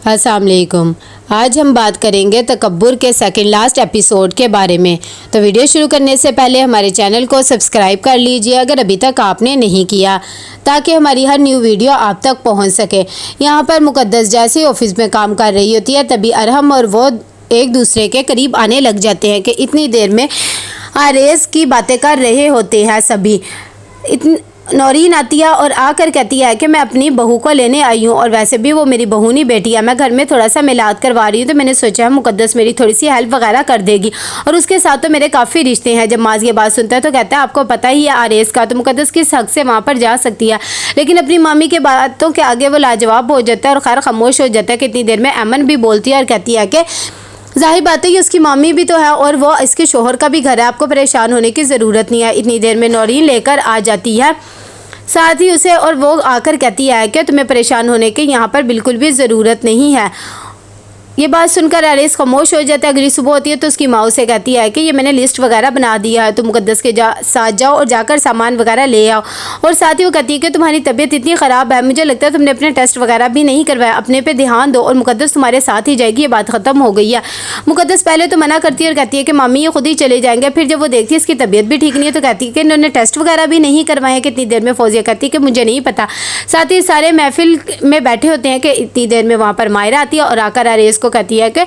अस्सलाम वालेकुम। आज हम बात करेंगे तकब्बुर के सेकंड लास्ट एपिसोड के बारे में। तो वीडियो शुरू करने से पहले हमारे चैनल को सब्सक्राइब कर लीजिए अगर अभी तक आपने नहीं किया, ताकि हमारी हर न्यू वीडियो आप तक पहुंच सके। यहाँ पर मुकद्दस जैसे ऑफिस में काम कर रही होती है, तभी अरहम और वो एक दूसरे के करीब आने लग जाते हैं कि इतनी देर में आरेस की बातें कर रहे होते हैं सभी। नौरीन आती है और आकर कहती है कि मैं अपनी बहू को लेने आई हूँ, और वैसे भी वो मेरी बहू नहीं बेटी है, मैं घर में थोड़ा सा मिलाद करवा रही हूँ, तो मैंने सोचा है मुकद्दस मेरी थोड़ी सी हेल्प वगैरह कर देगी, और उसके साथ तो मेरे काफ़ी रिश्ते हैं। जब माज ये बात सुनता है तो कहता है आपको पता ही है आरेस का, तो मुकद्दस किस हक से वहाँ पर जा सकती है। लेकिन अपनी मामी के बातों के आगे वो लाजवाब हो जाता है और खैर खामोश हो जाता है। कितनी देर में अमन भी बोलती है और कहती है कि जाहिर बात है कि उसकी मामी भी तो है और वो इसके शोहर का भी घर है, आपको परेशान होने की ज़रूरत नहीं है। इतनी देर में नौरीन लेकर आ जाती है साथ ही उसे, और वो आकर कहती है कि तुम्हें परेशान होने की यहाँ पर बिल्कुल भी ज़रूरत नहीं है। ये बात सुनकर आरेस खामोश हो जाता है। अगली सुबह होती है तो उसकी माँ उसे कहती है कि ये मैंने लिस्ट वगैरह बना दिया है, तो मुकद्दस के साथ जाओ और जाकर सामान वगैरह ले आओ। और साथ ही वो कहती है कि तुम्हारी तबीयत इतनी ख़राब है, मुझे लगता है तुमने अपने टेस्ट वगैरह भी नहीं करवाया, अपने पे ध्यान दो और मुकद्दस तुम्हारे साथ ही जाएगी, ये बात ख़त्म हो गई है। मुकद्दस पहले तो मना करती है और कहती है कि मामी ये खुद ही चले जाएंगे। फिर जब वो देखती है इसकी तबीयत भी ठीक नहीं है तो कहती है कि इन्होंने टेस्ट वगैरह भी नहीं करवाए। कितनी देर में फौजिया कहती है कि मुझे नहीं पता। साथ ही सारे महफिल में बैठे होते हैं कि इतनी देर में वहाँ पर मायरा आती है और आकर आरेस को कहती है कि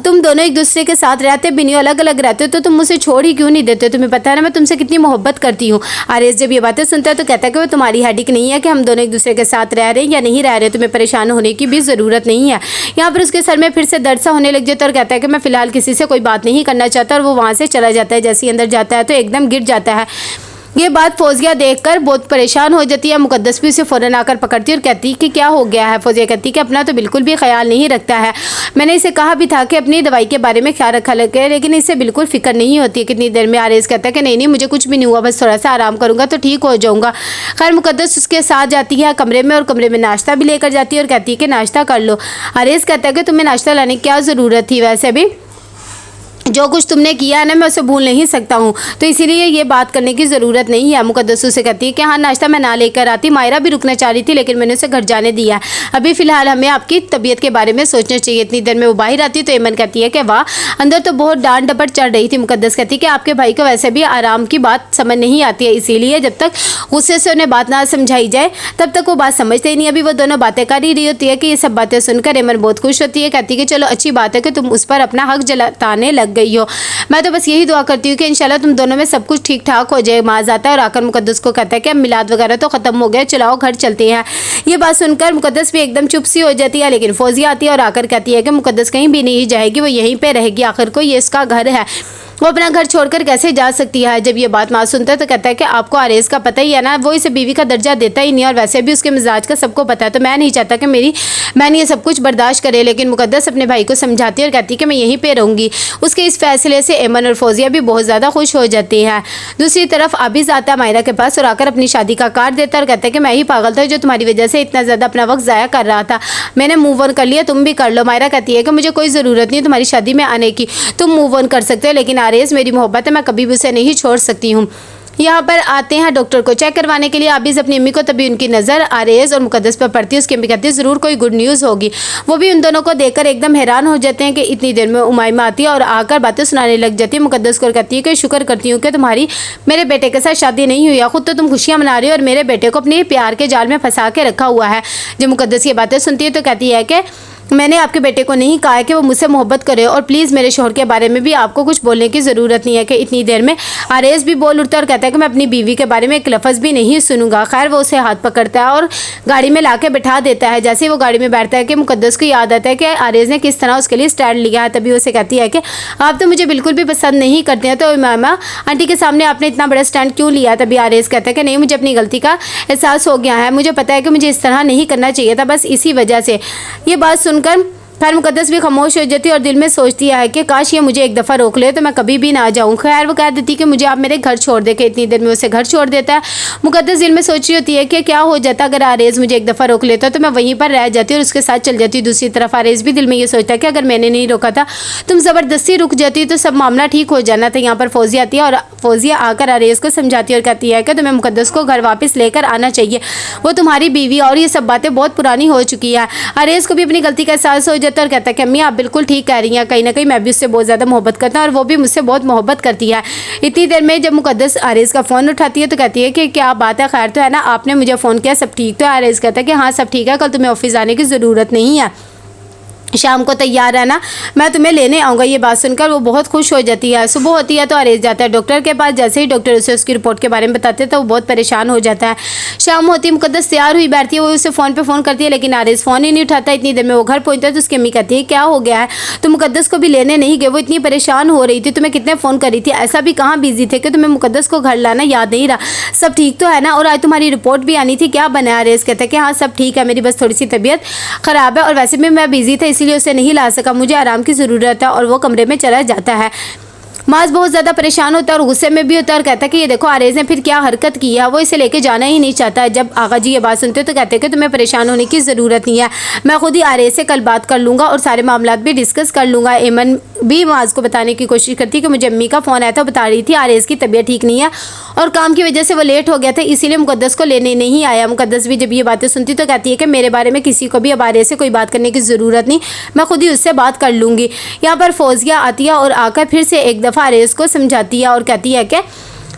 तुम दोनों एक दूसरे के साथ रहते भी नहीं, अलग अलग रहते हो, तो तुम मुझे छोड़ ही क्यों नहीं देते? तुम्हें पता है ना मैं तुमसे कितनी मोहब्बत करती हूँ। आरेस जब ये बातें सुनता है तो कहता है कि वो तुम्हारी हेडिक नहीं है कि हम दोनों एक दूसरे के साथ रह रहे हैं या नहीं रह रहे, तुम्हें परेशान होने की भी ज़रूरत नहीं है। यहाँ पर उसके सर में फिर से दर्द सा होने लग जाता है और कहता है कि मैं फ़िलहाल किसी से कोई बात नहीं करना चाहता, और वो वहाँ से चला जाता है। जैसे ही अंदर जाता है तो एकदम गिर जाता है। ये बात फौजिया देखकर बहुत परेशान हो जाती है। मुकद्दस भी उसे फ़ौरन आकर पकड़ती है और कहती है कि क्या हो गया है? फौजिया कहती है कि अपना तो बिल्कुल भी ख्याल नहीं रखता है, मैंने इसे कहा भी था कि अपनी दवाई के बारे में ख्याल रखा लगे, लेकिन इसे बिल्कुल फ़िक्र नहीं होती है। कितनी देर में आरेस कहता है कि नहीं मुझे कुछ भी नहीं हुआ, बस थोड़ा सा आराम करूँगा तो ठीक हो जाऊँगा। खैर मुकद्दस उसके साथ जाती है कमरे में और कमरे में नाश्ता भी लेकर जाती है और कहती है कि नाश्ता कर लो। आरेस कहता है कि तुम्हें नाश्ता लाने की क्या ज़रूरत थी, वैसे भी जो कुछ तुमने किया है ना मैं उसे भूल नहीं सकता हूँ, तो इसीलिए ये बात करने की ज़रूरत नहीं है। मुकद्दस से कहती है कि हाँ नाश्ता मैं ना लेकर आती, मायरा भी रुकना चाह रही थी लेकिन मैंने उसे घर जाने दिया। अभी फ़िलहाल हमें आपकी तबीयत के बारे में सोचना चाहिए। इतनी देर में वो बाहर आती तो एमन कहती है कि वाह, अंदर तो बहुत डांट डपट चढ़ रही थी। मुकद्दस कहती है कि आपके भाई को वैसे भी आराम की बात समझ नहीं आती है, इसीलिए जब तक गुस्से से उन्हें बात ना समझाई जाए तब तक वो बात समझते ही नहीं। अभी वो दोनों बातें कर ही रही होती है कि ये सब बातें सुनकर एमन बहुत खुश होती है। कहती है कि चलो अच्छी बात है कि तुम उस पर अपना हक जताने लग गई हो, मैं तो बस यही दुआ करती हूँ कि इंशाल्लाह तुम दोनों में सब कुछ ठीक ठाक हो जाए। माज आता है और आकर मुकद्दस को कहता है कि अब मिलाद वगैरह तो ख़त्म हो गया, चलाओ घर चलते हैं। ये बात सुनकर मुकद्दस भी एकदम चुप सी हो जाती है, लेकिन फौजिया आती है और आकर कहती है कि मुकद्दस कहीं भी नहीं जाएगी, वो यहीं पर रहेगी, आखिर को ये इसका घर है, वो अपना घर छोड़कर कैसे जा सकती है। जब ये बात माज सुनता है तो कहता है कि आपको आरेस का पता ही है ना, वो इसे बीवी का दर्जा देता ही नहीं, और वैसे भी उसके मिजाज का सबको पता है, तो मैं नहीं चाहता कि मेरी बहन ये सब कुछ बर्दाश्त करे। लेकिन मुकद्दस अपने भाई को समझाती है और कहती है कि मैं यहीं पे रहूँगी। उसके इस फैसले से एमन और फौजिया भी बहुत ज़्यादा खुश हो जाती हैं। दूसरी तरफ आबिज़ आता है मायरा के पास और आकर अपनी शादी का कार्ड देता है और कहता है कि मैं ही पागल था जो तुम्हारी वजह से इतना ज़्यादा अपना वक्त ज़ाया कर रहा था, मैंने मूव ऑन कर लिया, तुम भी कर लो। मायरा कहती है कि मुझे कोई ज़रूरत नहीं तुम्हारी शादी में आने की, तुम मूव ऑन कर सकते हो, लेकिन आरेस मेरी मोहब्बत है, मैं कभी भी उसे नहीं छोड़ सकती हूँ। यहाँ पर आते हैं डॉक्टर को चेक करवाने के लिए आबिज़ अपनी अम्मी को, तभी उनकी नज़र आरेस और मुकद्दस पर पड़ती है। उसकी अम्मी कहती है ज़रूर कोई गुड न्यूज़ होगी। वो भी उन दोनों को देखकर एकदम हैरान हो जाते हैं कि इतनी देर में उमाइमा आती है और आकर बातें सुनाने लग जाती है। मुकद्दस को कहती है कि शुक्र करती हूँ कि तुम्हारी मेरे बेटे के साथ शादी नहीं हुई है, खुद तो तुम खुशियाँ मना रही हो और मेरे बेटे को अपने प्यार के जाल में फंसा के रखा हुआ है। जब मुकद्दस ये बातें सुनती है तो कहती है कि मैंने आपके बेटे को नहीं कहा है कि वो मुझसे मोहब्बत करे, और प्लीज़ मेरे शोहर के बारे में भी आपको कुछ बोलने की ज़रूरत नहीं है। कि इतनी देर में आरेस भी बोल उठता है और कहता है कि मैं अपनी बीवी के बारे में एक लफ्ज़ भी नहीं सुनूंगा। खैर वो उसे हाथ पकड़ता है और गाड़ी में लाके बैठा देता है। जैसे ही वो गाड़ी में बैठता है कि मुकद्दस को याद आता है कि आरेस ने किस तरह उसके लिए स्टैंड लिया है, तभी उसे कहती है कि आप तो मुझे बिल्कुल भी पसंद नहीं करते हैं, तो मामा आंटी के सामने आपने इतना बड़ा स्टैंड क्यों लिया? तभी आरेस कहता है कि नहीं, मुझे अपनी गलती का एहसास हो गया है, मुझे पता है कि मुझे इस तरह नहीं करना चाहिए था, बस इसी वजह से। ये बात सुनकर खैर मुकद्दस भी खामोश हो जाती है और दिल में सोचती है कि काश ये मुझे एक दफ़ा रोक ले तो मैं कभी भी ना जाऊँ। खैर वो कह देती कि मुझे आप मेरे घर छोड़ दे के, इतनी देर में उसे घर छोड़ देता है। मुकद्दस दिल में सोच रही होती है कि क्या हो जाता अगर आरेज मुझे एक दफ़ा रोक लेता तो मैं वहीं पर रह जाती और उसके साथ चल जाती। दूसरी तरफ आरेज भी दिल में ये सोचता है कि अगर मैंने नहीं रोका था, तुम ज़बरदस्ती रुक जाती तो सब मामला ठीक हो जाना था। यहाँ पर फौजिया आती है और फौजिया आकर आरेज को समझाती है और कहती है कि तुम्हें मुकद्दस को घर वापस लेकर आना चाहिए, वो तुम्हारी बीवी और ये सब बातें बहुत पुरानी हो चुकी है। आरेज को भी अपनी गलती का एहसास हो जाता है और कहता है कि अम्मी आप बिल्कुल ठीक कह रही हैं, कहीं ना कहीं मैं भी उससे बहुत ज़्यादा मोहब्बत करता हूँ और वो भी मुझसे बहुत मोहब्बत करती है। इतनी देर में जब मुकद्दस आरेज का फ़ोन उठाती है तो कहती है कि क्या बात है, खैर तो है ना, आपने मुझे फ़ोन किया, सब ठीक तो है? आरेज कहता है कि हाँ सब ठीक है, कल तुम्हें ऑफिस आने की ज़रूरत नहीं है, शाम को तैयार रहना, मैं तुम्हें लेने आऊँगा। ये बात सुनकर वो बहुत खुश हो जाती है। सुबह होती है तो आरेज जाता है डॉक्टर के पास। जैसे ही डॉक्टर उसे उसकी रिपोर्ट के बारे में बताते हैं तो वो बहुत परेशान हो जाता है। शाम होती है, मुकद्दस तैयार हुई बैठती है, वो उसे फ़ोन पे फ़ोन करती है लेकिन आरेज फ़ोन ही नहीं उठाता। इतनी देर में वो घर पहुँचता है तो उसकी अम्मी कहती है क्या हो गया है, तो मुकद्दस को भी लेने नहीं गए, वो इतनी परेशान हो रही थी, तुम्हें कितने फ़ोन करी थी, ऐसा भी कहाँ बिजी थे कि तुम्हें मुकद्दस को घर लाना याद नहीं रहा, सब ठीक तो है ना, और आज तुम्हारी रिपोर्ट भी आनी थी, क्या बना? आरेज कहता है कि हाँ सब ठीक है, मेरी बस थोड़ी सी तबीयत ख़राब है और वैसे भी मैं बिजी था इसीलिए उसे नहीं ला सका, मुझे आराम की ज़रूरत है। और वो कमरे में चला जाता है। माज बहुत ज़्यादा परेशान होता है और गुस्से में भी होता है और कहता है कि ये देखो आरेज ने फिर क्या हरकत की है, वो इसे लेके जाना ही नहीं चाहता। जब आगा जी ये बात सुनते तो कहते हैं कि तुम्हें परेशान होने की ज़रूरत नहीं है, मैं खुद ही आरेज से कल बात कर लूँगा और सारे मामलात भी डिस्कस कर लूँगा। एमन भी माज को बताने की कोशिश करती है कि मुझे अम्मी का फ़ोन आया था, बता रही थी आरेज की तबीयत ठीक नहीं है और काम की वजह से वो लेट हो गया था, इसीलिए मुकद्दस को लेने नहीं आया। मुकद्दस भी जब ये बातें सुनती तो कहती है कि मेरे बारे में किसी को भी अब आरेज से कोई बात करने की ज़रूरत नहीं, मैं खुद ही उससे बात कर लूँगी। यहाँ पर फौजिया आती है और आकर फिर से एक दफ़ा आरेज को समझाती है और कहती है कि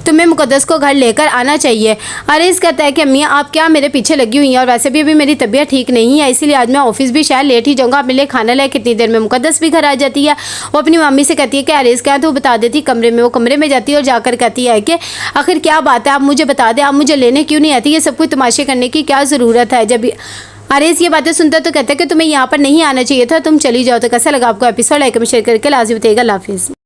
तुम्हें मुकद्दस को घर लेकर आना चाहिए। आरेज कहता है कि अम्मी आप क्या मेरे पीछे लगी हुई हैं और वैसे भी अभी मेरी तबीयत ठीक नहीं है, इसीलिए आज मैं ऑफिस भी शायद लेट ही जाऊँगा, आप मेरे लिए खाना लाए। कितनी देर में मुकद्दस भी घर आ जाती है। वो अपनी मम्मी से कहती है कि आरेज क्या है, तो वो बता देती कमरे में। वो कमरे में जाती है और जाकर कहती है कि आखिर क्या बात है, आप मुझे बता दें, आप मुझे लेने क्यों नहीं आती, ये सब कुछ तमाशे करने की क्या ज़रूरत है। जब आरेज ये बातें सुनता तो कहता है कि तुम्हें यहाँ पर नहीं आना चाहिए था, तुम चली जाओ। तो कैसा लगा आपको एपिसोड, लाइक कमेंट शेयर करके लाजमी बताइएगा। अल्लाह हाफिज़।